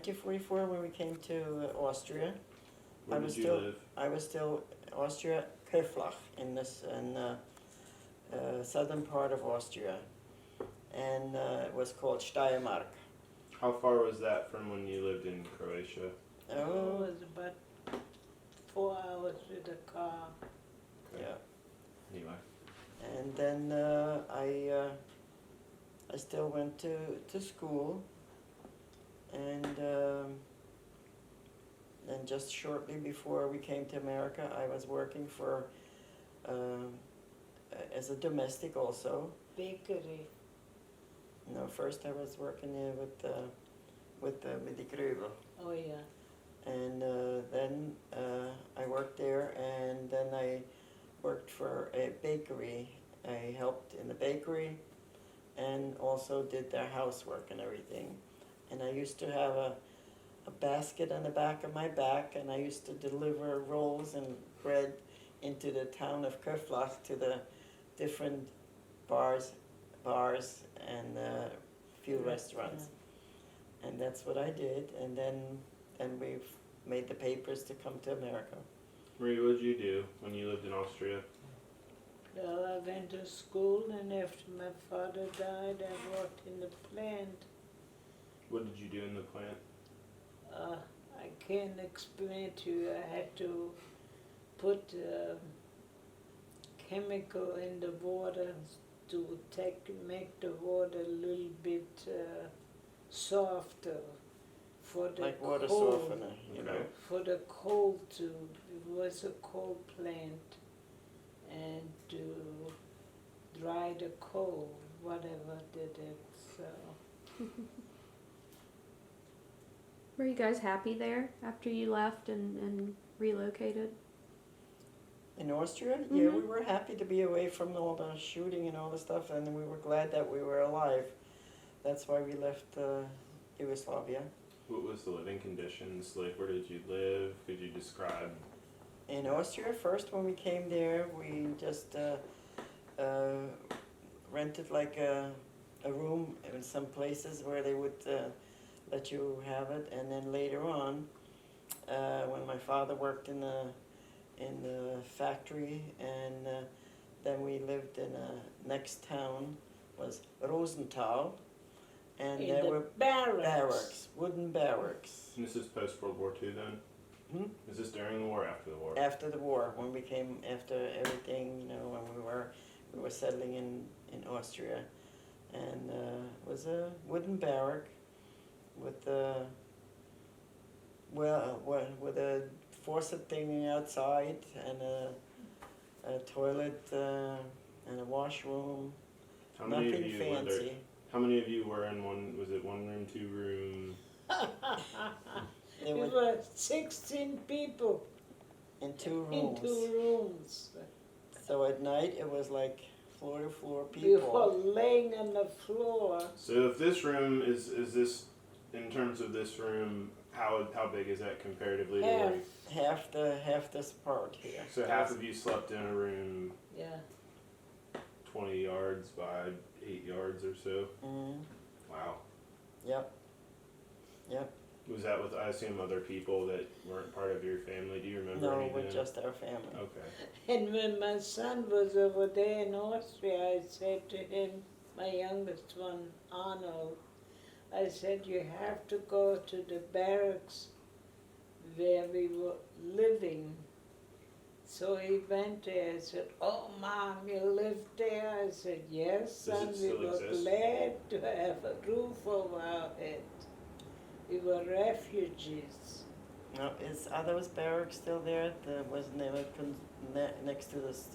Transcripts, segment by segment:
1944 when we came to Austria. Where I did was you still live? I was still Austria, Köflach in this southern part of Austria, and it was called Steiermark. How far was that from when you lived in Croatia? It Oh, was about 4 hours with a car. yeah. Anyway. And then I still went to school, and then just shortly before we came to America, I was working for as a domestic also. Bakery. No, first I was working with the Grübel. Oh yeah. And then I worked there, and then I worked for a bakery. I helped in the bakery and also did their housework and everything. And I used to have a basket on the back of my back, and I used to deliver rolls and bread into the town of Köflach to the different bars and few restaurants. And that's what I did, and then we've made the papers to come to America. Marie, what did you do when you lived in Austria? Well, I went to school, and after my father died, I worked in the plant. What did you do in the plant? I can't explain to you. I had to put chemical in the water to make the water a little bit softer for the Like water cold. softener, you know. Okay. For the cold too. It was a coal plant, and to dry the coal, whatever did it. So Were you guys happy there after you left and relocated? In Austria, yeah, we Mhm. were happy to be away from all the shooting and all the stuff, and we were glad that we were alive. That's why we left Yugoslavia. What was the living conditions like? Where did you live? Could you describe? In Austria, first when we came there, we just rented like a room in some places where they would let you have it, and then later on, when my father worked in the factory, and then we lived in next town was Rosenthal, and in there the were barracks. wooden barracks. And this is post World War II then? Hmm? Is this during the war or after the war? After the war, when we came, after everything, you know, when we were settling in Austria, and it was a wooden barrack with with a faucet thing outside, and a toilet and a washroom. How many Nothing of you were there? fancy. How many of you were in one? Was it one room, 2 room? There We were were 16 people in 2 in rooms. 2 rooms. So at night it was like floor to floor We were people. laying on the floor. So if this room is this in terms of this room, how big is that comparatively to where you, Half this part here. so half of you slept in a room Yeah. 20 yards by 8 yards or so? Mm, Wow. yep. Yep. Was that with, I assume, other people that weren't part of your family? Do you remember No, anything? with just our family. Okay. And when my son was over there in Austria, I said to him, my youngest one, Arnold, I said, you have to go to the barracks where we were living. So he went there. I said, oh, Mom, you lived there? I said, yes, Does it son, we still were exist? glad to have a roof over our head. We were refugees. No, are those barracks still there? The was never next to this.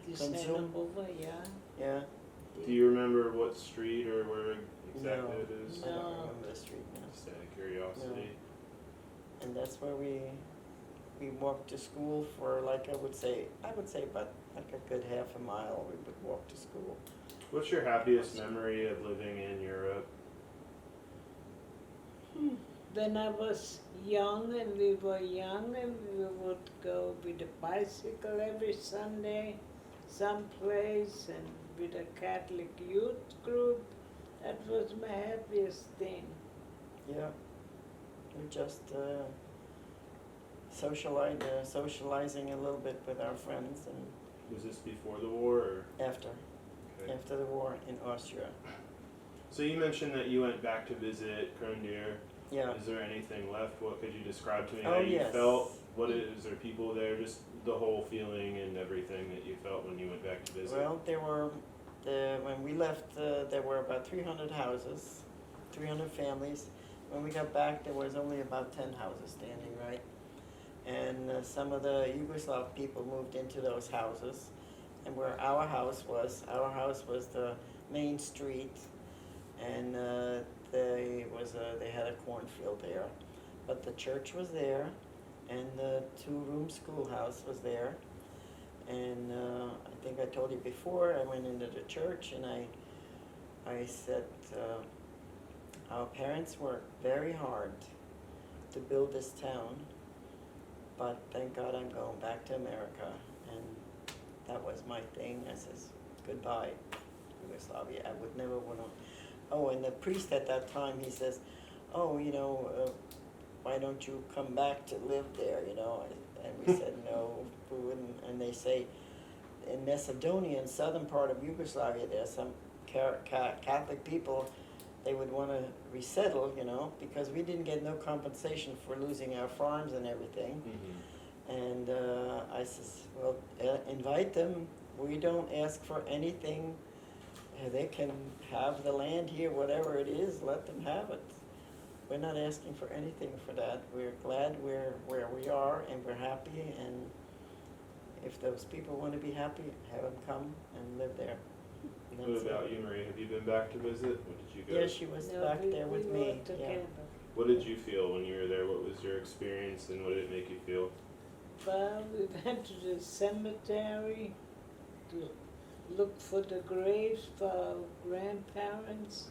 You Consum? sent over, yeah. Yeah. Do you remember what street or where exactly No. it is? I don't No. remember the street now. Just out of curiosity. And that's where we walked to school for like I would say about like a good half a mile. We would walk to school. What's your happiest memory of living in Europe? When I was young and we were young and we would go with a bicycle every Sunday someplace and with a Catholic youth group. That was my happiest thing. Yeah. we're just socializing a little bit with our friends and Was this before the war or? after Okay. the war in Austria. So you mentioned that you went back to visit Krondir. Yeah. Is there anything left? What could you describe to me Oh, how you yes. felt? What is there people there? Just the whole feeling and everything that you felt when you went back to visit. Well, when we left, there were about 300 houses, 300 families. When we got back, there was only about 10 houses standing, right? And some of the Yugoslav people moved into those houses. And where our house was the main street, and they had a cornfield there. But the church was there, and the 2-room schoolhouse was there. And I think I told you before, I went into the church and I said, our parents worked very hard to build this town, but thank God I'm going back to America. And that was my thing. I says, goodbye, Yugoslavia. I would never want to. Oh, and the priest at that time, he says, oh, why don't you come back to live there, And we said, no, we wouldn't. And they say, in Macedonia, in southern part of Yugoslavia, there's some Catholic people, they would want to resettle, because we didn't get no compensation for losing our farms and everything. Mm-hmm. And I says, well, invite them. We don't ask for anything. They can have the land here, whatever it is, let them have it. We're not asking for anything for that. We're glad we're where we are and we're happy. And if those people want to be happy, have them come and live there. And What that's it. about you, Marie? Have you been back to visit? What did you go? Yeah, she was No, back we- there with we me. worked together. What did you feel when you were there? What was your experience and what did it make you feel? Well, we went to the cemetery to look for the graves for our grandparents.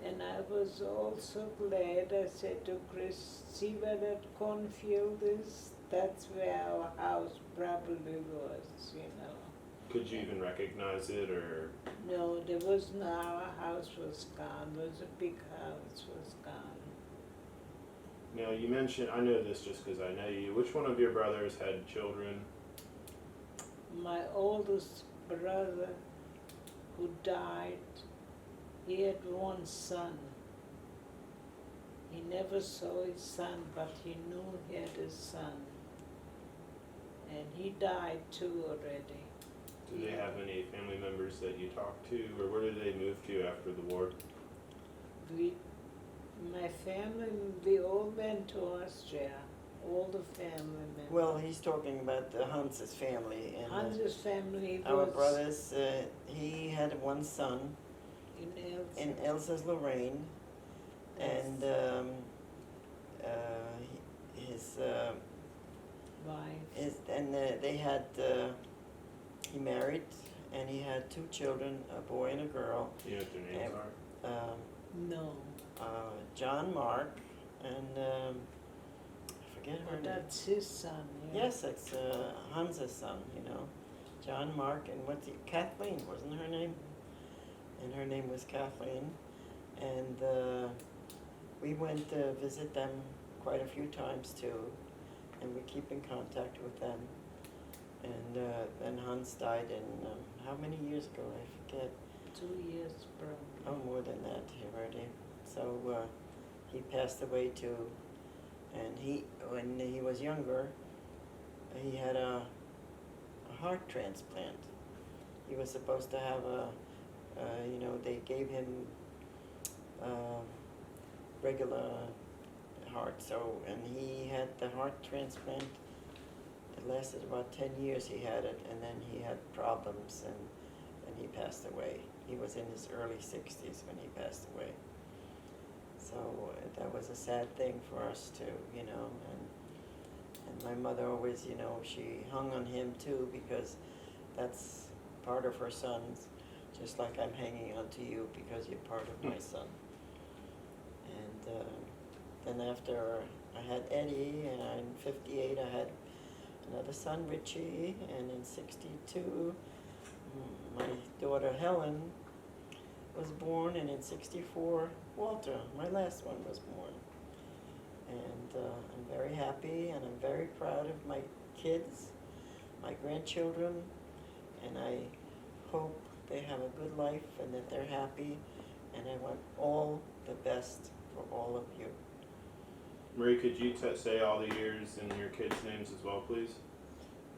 And I was also glad, I said to Chris, see where that cornfield is? That's where our house probably was, Could you even recognize it or? No, there was no, our house was gone. It was a big house, was gone. Now you mentioned, I know this just because I know you, which one of your brothers had children? My oldest brother, who died, he had one son. He never saw his son, but he knew he had a son. And he died too already. Do they have any family members that you talked to, or where did they move to after the war? My family, we all went to Austria, all the family members. Well, he's talking about the Hans's family. And Hans's family our was brothers, he had one son in Alsace-Lorraine, and his wife. they had he married, and he had 2 children, a boy and a girl. You know what their names are? No, John Mark and I forget her but name. that's his son, yeah. Yes, it's Hans's son. John Mark and Kathleen wasn't her name, and her name was Kathleen, and we went to visit them quite a few times too, and we keep in contact with them. And then Hans died in how many years ago? I forget. 2 years probably. Oh, more than that already. So he passed away too, and when he was younger, he had a heart transplant. He was supposed to have they gave him regular heart. So, and he had the heart transplant. It lasted about 10 years. He had it, and then he had problems, and he passed away. He was in his early 60s when he passed away. So that was a sad thing for us too, and my mother always, she hung on him too, because that's part of her sons, just like I'm hanging on to you because you're part of my son. And then after I had Eddie, and in 58 I had another son, Richie, and in 62 my daughter Helen was born, and in 64 Walter, my last one, was born. And I'm very happy and I'm very proud of my kids, my grandchildren, and I hope they have a good life and that they're happy, and I want all the best for all of you. Marie, could you say all the years and your kids' names as well, please?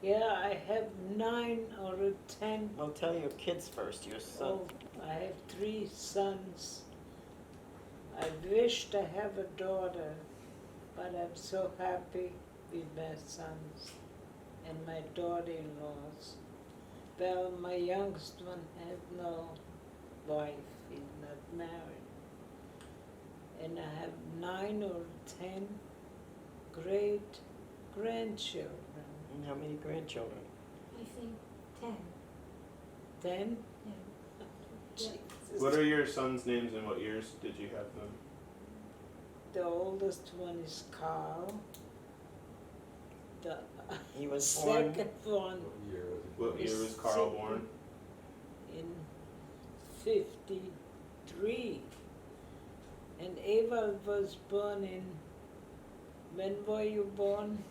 Yeah, I have 9 or 10. Well, tell your kids first, your son. Oh, I have 3 sons. I wished I have a daughter, but I'm so happy with my sons and my daughter-in-laws. Well, my youngest one has no wife, he's not married. And I have 9 or 10 great grandchildren. And how many grandchildren? I think 10. 10? Yeah. Jesus. What are your sons' names and what years did you have them? The oldest one is Carl. The He was born second one What year was Carl born? in 53. And Eva was born in, when were you born?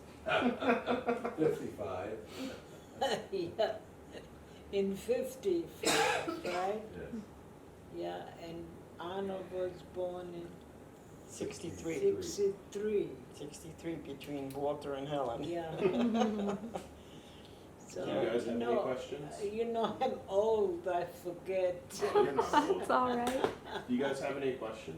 55. Yeah, in 55, right? Yeah, and Anna was born in 63. 63. 63 between Walter and Helen. Yeah. So, Do you guys have any questions? You know, I'm old, I forget. You're not old. It's all right. Do you guys have any questions?